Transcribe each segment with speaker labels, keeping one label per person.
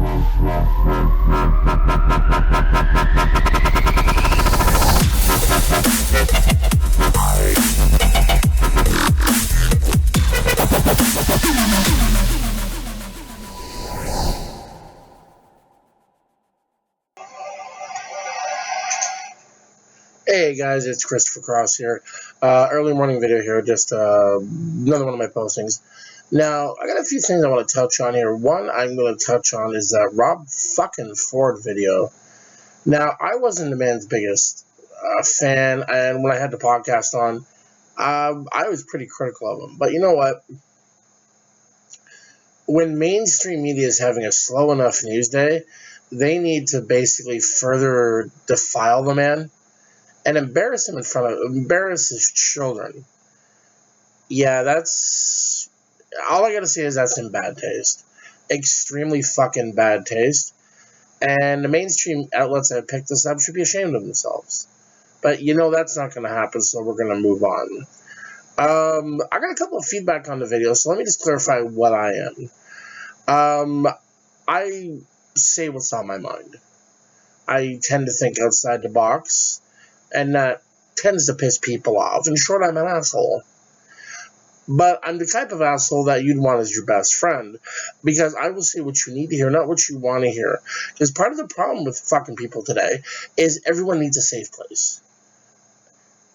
Speaker 1: Hey guys, it's Christopher Cross here. Early morning video here, just another one of my postings. Now, I got a few things I want to touch on here. One I'm going to touch on is that Rob fucking Ford video. Now, I wasn't the man's biggest fan, and when I had the podcast on, I was pretty critical of him. But you know what? When mainstream media is having a slow enough news day, they need to basically further defile the man and embarrass his children. Yeah, that's all I gotta say is that's in bad taste. Extremely fucking bad taste. And the mainstream outlets that picked this up should be ashamed of themselves. But you know that's not gonna happen, so we're gonna move on. I got a couple of feedback on the video, so let me just clarify what I am. I say what's on my mind. I tend to think outside the box, and that tends to piss people off. In short, I'm an asshole. But I'm the type of asshole that you'd want as your best friend, because I will say what you need to hear, not what you want to hear. Because part of the problem with fucking people today is everyone needs a safe place.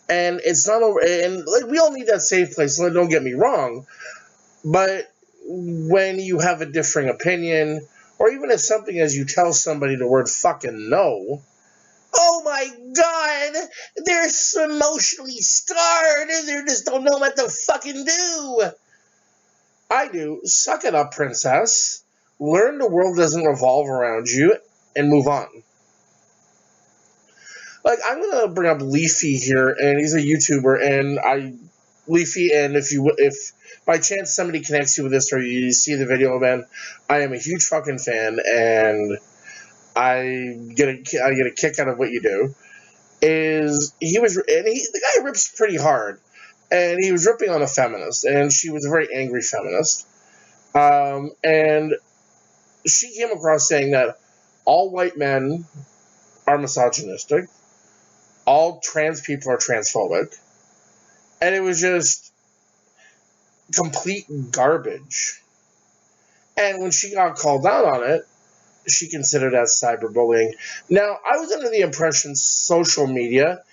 Speaker 1: And it's not over, and like we all need that safe place, so don't get me wrong. But when you have a differing opinion, or even if something as you tell somebody the word fucking no, oh my god, they're so emotionally scarred, they just don't know what to fucking do. I do. Suck it up, princess. Learn the world doesn't revolve around you, and move on. Like, I'm gonna bring up Leafy here, and he's a YouTuber, and Leafy, and if by chance somebody connects you with this, or you see the video, man, I am a huge fucking fan, and I get a kick out of what you do. The guy rips pretty hard, and he was ripping on a feminist, and she was a very angry feminist, and she came across saying that all white men are misogynistic, all trans people are transphobic, and it was just complete garbage. And when she got called out on it, she considered that cyberbullying. Now, I was under the impression social media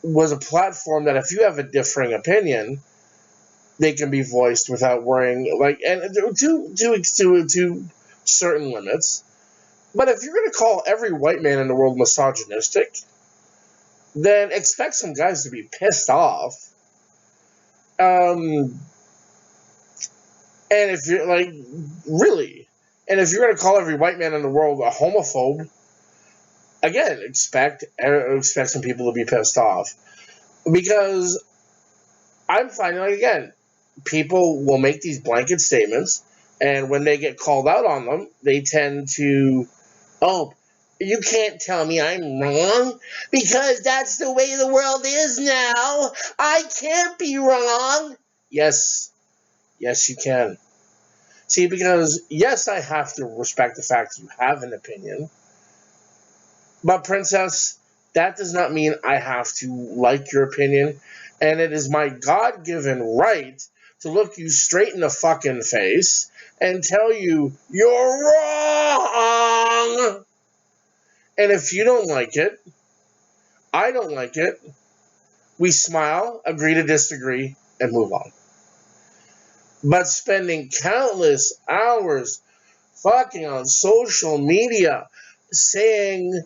Speaker 1: was a platform that if you have a differing opinion, they can be voiced without worrying, and to certain limits. But if you're going to call every white man in the world misogynistic, then expect some guys to be pissed off. And if you're really, and if you're going to call every white man in the world a homophobe, again, expect some people to be pissed off. Because I'm finding, again, people will make these blanket statements, and when they get called out on them, they tend to, oh, you can't tell me I'm wrong, because that's the way the world is now. I can't be wrong. Yes, you can. See, because, yes, I have to respect the fact that you have an opinion. But, princess, that does not mean I have to like your opinion. And it is my God-given right to look you straight in the fucking face and tell you, you're wrong! And if you don't like it, I don't like it, we smile, agree to disagree, and move on. But spending countless hours fucking on social media saying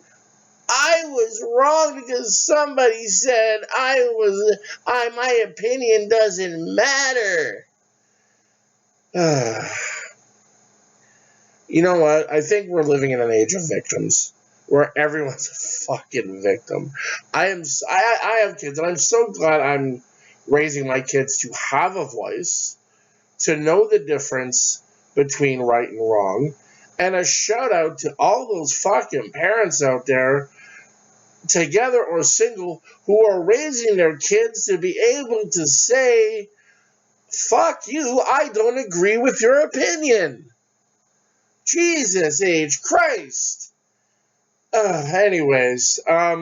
Speaker 1: I was wrong because somebody said my opinion doesn't matter. You know what? I think we're living in an age of victims, where everyone's a fucking victim. I have kids, and I'm so glad I'm raising my kids to have a voice, to know the difference between right and wrong. And a shout out to all those fucking parents out there, together or single, who are raising their kids to be able to say, fuck you, I don't agree with your opinion. Jesus H. Christ. Anyways, I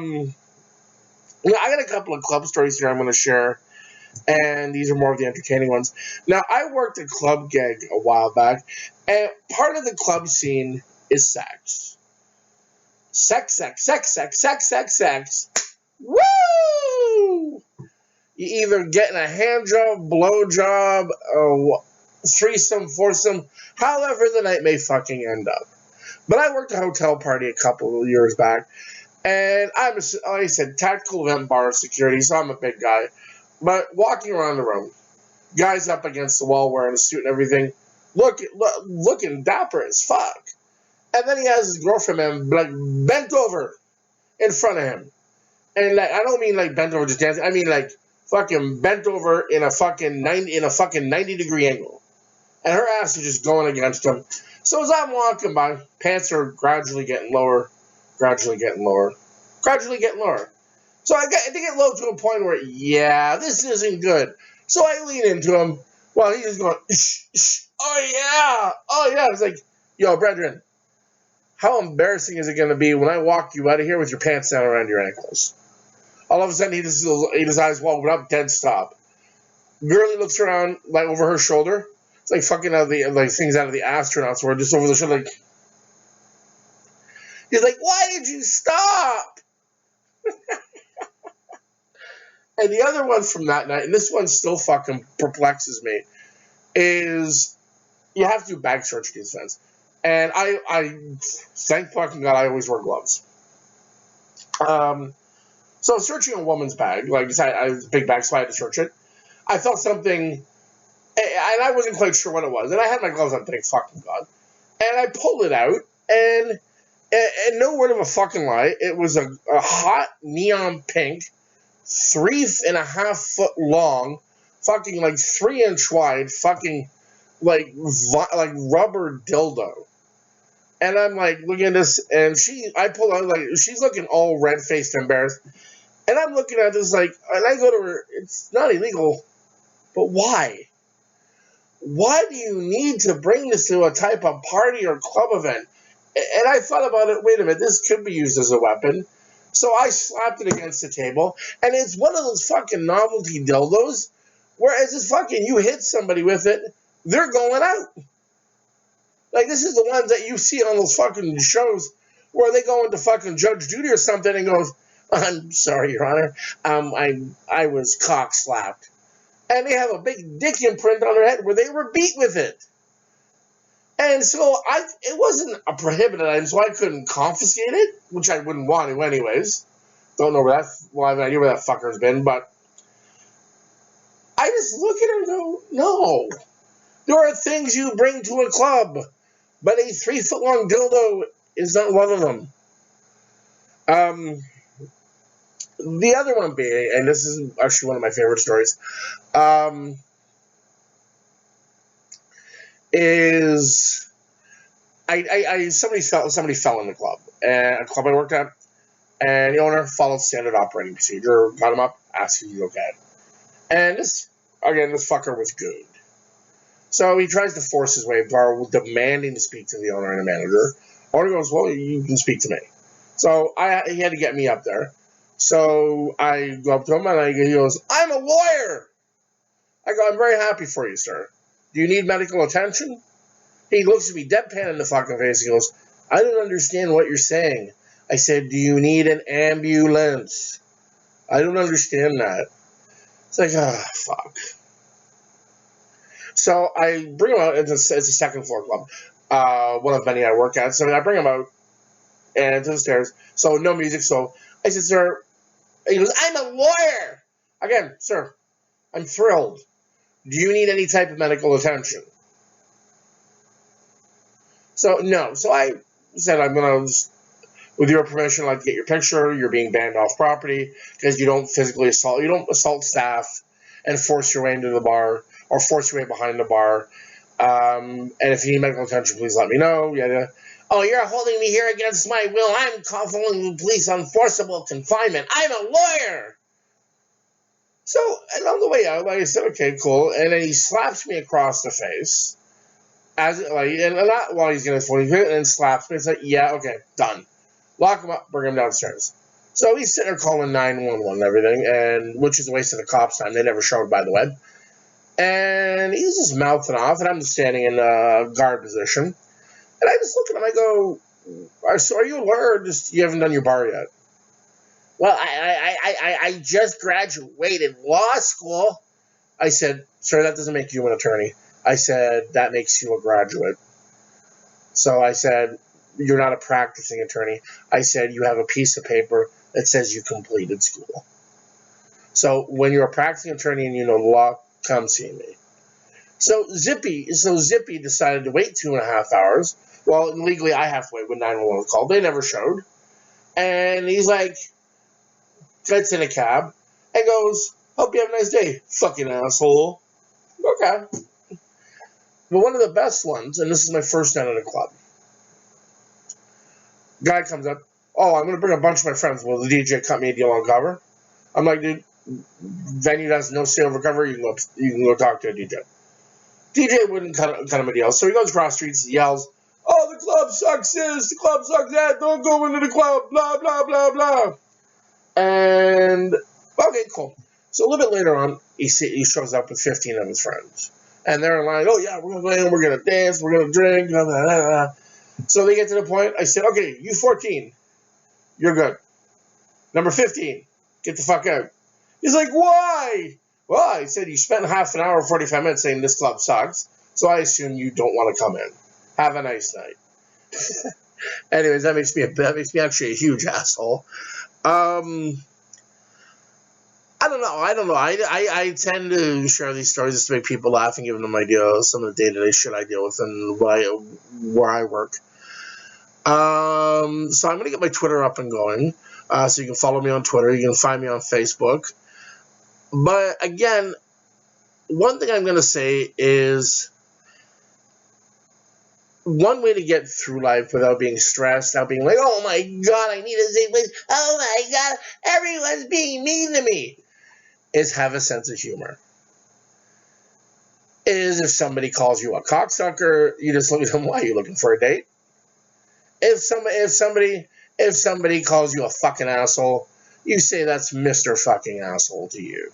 Speaker 1: got a couple of club stories here I'm going to share, and these are more of the entertaining ones. Now, I worked a club gig a while back, and part of the club scene is sex. Sex, sex, sex, sex, sex, sex, sex. Woo! You either getting a hand job, blow job, or threesome, foursome, however the night may fucking end up. But I worked a hotel party a couple of years back, and I'm, like I said, tactical event bar security, so I'm a big guy. But walking around the room, guys up against the wall wearing a suit and everything, looking dapper as fuck. And then he has his girlfriend, man, like, bent over in front of him. And, like, I don't mean, like, bent over just dancing. I mean, like, fucking bent over in a fucking 90-degree angle. And her ass is just going against him. So as I'm walking by, pants are gradually getting lower, gradually getting lower, gradually getting lower. So I get low to a point where, yeah, this isn't good. So I lean into him while he's just going, shh, shh, oh yeah. It's like, yo, brethren, how embarrassing is it going to be when I walk you out of here with your pants down around your ankles? All of a sudden, his eyes wobbled up, dead stop. Girlie looks around, like, over her shoulder. It's like fucking out of the, like, things out of the astronauts were just over the shoulder, like, he's like, why did you stop? And the other one from that night, and this one still fucking perplexes me, is you have to do bag search defense. And I thank fucking God I always wear gloves. So searching a woman's bag, like I was a big bag, so I had to search it. I felt something, and I wasn't quite sure what it was. And I had my gloves on, thank fucking God. And I pulled it out, and no word of a fucking lie, it was a hot neon pink, 3.5 foot long, fucking like 3-inch wide, fucking like rubber dildo. And I'm like looking at this, and I pull out, like, she's looking all red faced and embarrassed. And I'm looking at this, like, and I go to her, it's not illegal, but why? Why do you need to bring this to a type of party or club event? And I thought about it, wait a minute, this could be used as a weapon. So I slapped it against the table, and it's one of those fucking novelty dildos, whereas it's fucking, you hit somebody with it, they're going out. Like, this is the ones that you see on those fucking shows where they go into fucking Judge Judy or something and goes, I'm sorry, Your Honor, I was cock slapped. And they have a big dick imprint on their head where they were beat with it. And so it wasn't a prohibited item, so I couldn't confiscate it, which I wouldn't want to anyways. Don't know where I have no idea where that fucker's been, but I just look at her and go, no. There are things you bring to a club, but a 3-foot-long dildo is not one of them. The other one being, and this is actually one of my favorite stories, is somebody fell in the club, a club I worked at, and the owner followed standard operating procedure, got him up, asked if he's okay, and this fucker was good. So he tries to force his way, demanding to speak to the owner and the manager. Owner goes, well, you can speak to me. So he had to get me up there. So I go up to him, and he goes, I'm a lawyer. I go, I'm very happy for you, sir. Do you need medical attention? He looks at me deadpan in the fucking face. He goes, I don't understand what you're saying. I said, do you need an ambulance? I don't understand that. It's like, fuck. So I bring him out. It's a second floor club, one of many I work at. So I bring him out and to the stairs. So no music. So I said, sir, he goes, I'm a lawyer. Again, sir, I'm thrilled. Do you need any type of medical attention? So no. So I said, I'm going to, with your permission, I'd like to get your picture. You're being banned off property because you don't physically assault. You don't assault staff and force your way into the bar or force your way behind the bar. And if you need medical attention, please let me know. Yeah. Oh, you're holding me here against my will. I'm calling the police on forcible confinement. I'm a lawyer. So, and on the way out, I said, okay, cool. And then he slaps me across the face. As like, and not while he's getting his phone, he hit it and slaps me. It's like, yeah, okay, done. Lock him up, bring him downstairs. So he's sitting there calling 911 and everything, and which is a waste of the cops' time. They never showed, by the way. And he's just mouthing off, and I'm just standing in a guard position. And I just look at him, I go, so are you a lawyer or just you haven't done your bar yet? Well, I just graduated law school. I said, sir, that doesn't make you an attorney. I said, that makes you a graduate. So I said, you're not a practicing attorney. I said, you have a piece of paper that says you completed school. So when you're a practicing attorney and you know the law, come see me. So Zippy decided to wait 2.5 hours. Well, legally I have to wait when 911 was called. They never showed. And he's like, gets in a cab and goes, hope you have a nice day, fucking asshole. Okay. But one of the best ones, and this is my first night at a club. Guy comes up, oh, I'm going to bring a bunch of my friends. Will the DJ cut me a deal on cover? I'm like, dude, venue has no sale over cover. You can go talk to a DJ. DJ wouldn't cut him a deal. So he goes across the streets, yells, oh, the club sucks this, the club sucks that, don't go into the club, blah, blah, blah, blah. And, okay, cool. So a little bit later on, he shows up with 15 of his friends. And they're in line, oh, yeah, we're going to play, we're going to dance, we're going to drink, blah, blah, blah, blah. So they get to the point, I said, okay, you 14, you're good. Number 15, get the fuck out. He's like, why? Well, I said, you spent half an hour, 45 minutes saying this club sucks, so I assume you don't want to come in. Have a nice night. Anyways, that makes me actually a huge asshole. I don't know. I tend to share these stories just to make people laugh and give them ideas, some of the day-to-day shit I deal with and where I work. So I'm going to get my Twitter up and going. So you can follow me on Twitter. You can find me on Facebook. But again, one thing I'm going to say is one way to get through life without being stressed, without being like, oh my God, I need a safe place. Oh my God, everyone's being mean to me, is have a sense of humor. Is if somebody calls you a cocksucker, you just look at them, why are you looking for a date? If somebody calls you a fucking asshole, you say that's Mr. fucking asshole to you.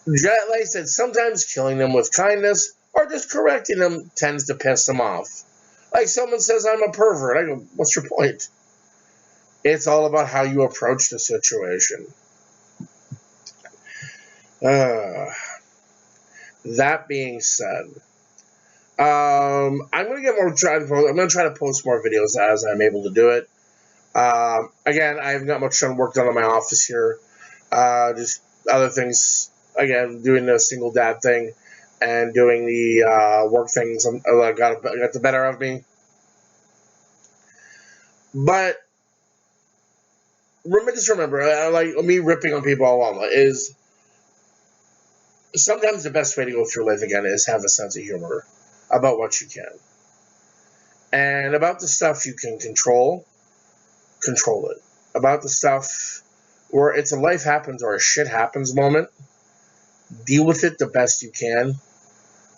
Speaker 1: Like I said, sometimes killing them with kindness or just correcting them tends to piss them off. Like someone says I'm a pervert. I go, what's your point? It's all about how you approach the situation. That being said, I'm gonna try to post more videos as I'm able to do it. Again, I have not much work done on my office here. Just other things. Again, doing the single dad thing and doing the work things got the better of me. But just remember, like me ripping on people all along is sometimes the best way to go through life again is have a sense of humor about what you can. And about the stuff you can control it. About the stuff where it's a life happens or a shit happens moment, deal with it the best you can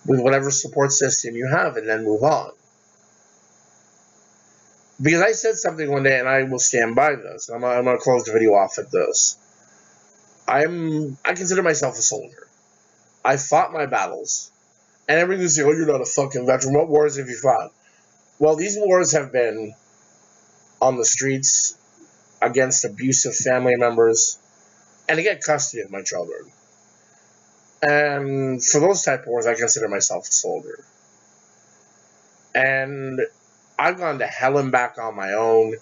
Speaker 1: with whatever support system you have and then move on. Because I said something one day and I will stand by this. I'm going to close the video off at this. I consider myself a soldier. I fought my battles. And everyone's saying, oh, you're not a fucking veteran. What wars have you fought? Well, these wars have been on the streets against abusive family members and to get custody of my children. And for those type of wars, I consider myself a soldier. And I've gone to hell and back on my own.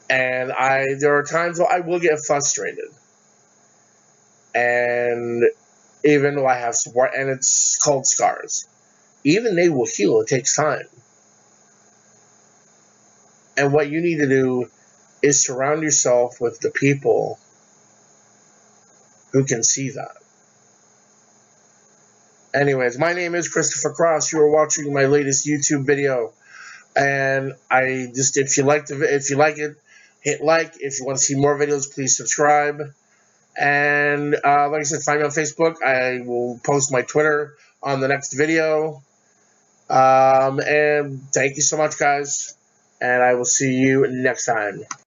Speaker 1: And there are times where I will get frustrated. And even though I have support, and it's called scars, even they will heal. It takes time. And what you need to do is surround yourself with the people who can see that. Anyways, my name is Christopher Cross. You are watching my latest YouTube video. And if you like it, hit like. If you want to see more videos, please subscribe. And like I said, find me on Facebook. I will post my Twitter on the next video. And thank you so much, guys. And I will see you next time.